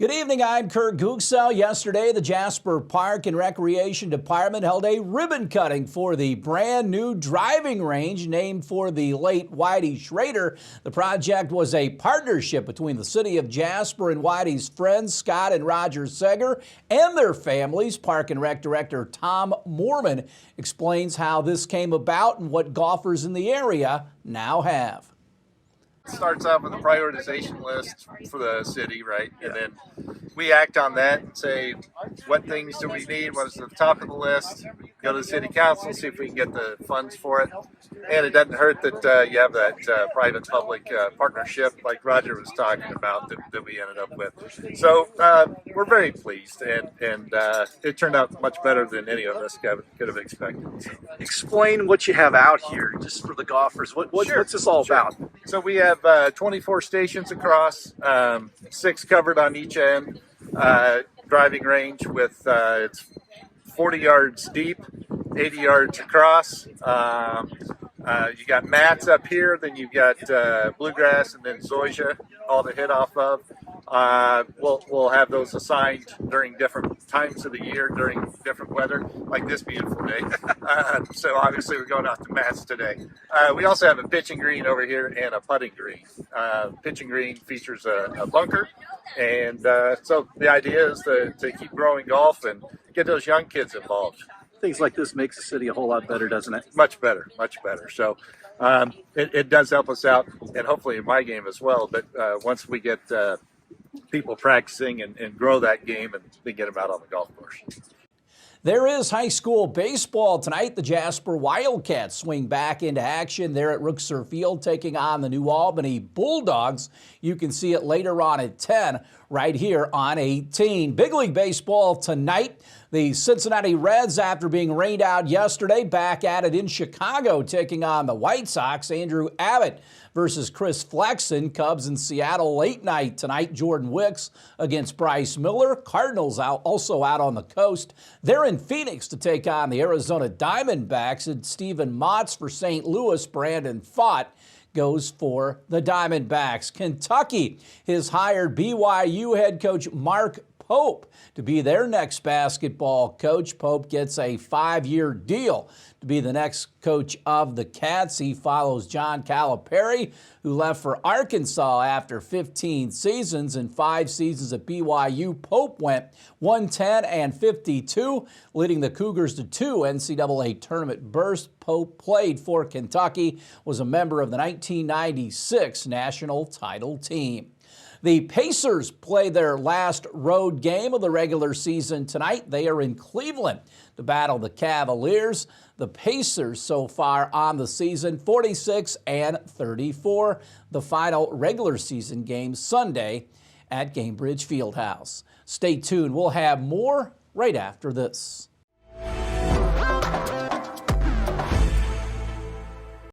Good evening, I'm Kurt Gutgsell. Yesterday, the Jasper Park and Recreation Department held a ribbon cutting for the brand new driving range named for the late Whitey Schrader. The project was a partnership between the city of Jasper and Whitey's friends, Scott and Roger Seger, and their families. Park and Rec Director Tom Mormon explains how this came about and what golfers in the area now have. It starts off with a prioritization list for the city, right? And then we act on that and say, what things do we need? What is at the top of the list? Go to the city council, see if we can get the funds for it. And it doesn't hurt that you have that private-public partnership like Roger was talking about that we ended up with. So we're very pleased, and it turned out much better than any of us could have expected. So. Explain what you have out here, just for the golfers. What's this all about? So we have 24 stations across, 6 covered on each end, driving range with it's 40 yards deep, 80 yards across. You got mats up here, then you've got bluegrass and then zoysia, all to hit off of. We'll have those assigned during different times of the year, during different weather, like this beautiful day. So obviously we're going out to mats today. We also have a pitching green over here and a putting green. Pitching green features a bunker, and so the idea is to keep growing golf and get those young kids involved. Things like this makes the city a whole lot better, doesn't it? Much better, much better. So it does help us out, and hopefully in my game as well. But once we get people practicing and grow that game and then get them out on the golf course. There is high school baseball tonight. The Jasper Wildcats swing back into action there at Rookser Field, taking on the New Albany Bulldogs. You can see it later on at 10 right here on 18. Big League Baseball tonight. The Cincinnati Reds, after being rained out yesterday, back at it in Chicago, taking on the White Sox. Andrew Abbott versus Chris Flexen. Cubs in Seattle late night tonight. Jordan Wicks against Bryce Miller. Cardinals also out on the coast. They're in Phoenix to take on the Arizona Diamondbacks. And Stephen Motts for St. Louis. Brandon Pfaadt goes for the Diamondbacks. Kentucky has hired BYU head coach Mark Pope to be their next basketball coach. Pope gets a 5-year deal to be the next coach of the Cats. He follows John Calipari, who left for Arkansas after 15 seasons and 5 seasons at BYU. Pope went 110-52, leading the Cougars to 2 NCAA tournament berths. Pope played for Kentucky, was a member of the 1996 national title team. The Pacers play their last road game of the regular season tonight. They are in Cleveland to battle the Cavaliers. The Pacers so far on the season, 46-34. The final regular season game Sunday at Gainbridge Fieldhouse. Stay tuned. We'll have more right after this.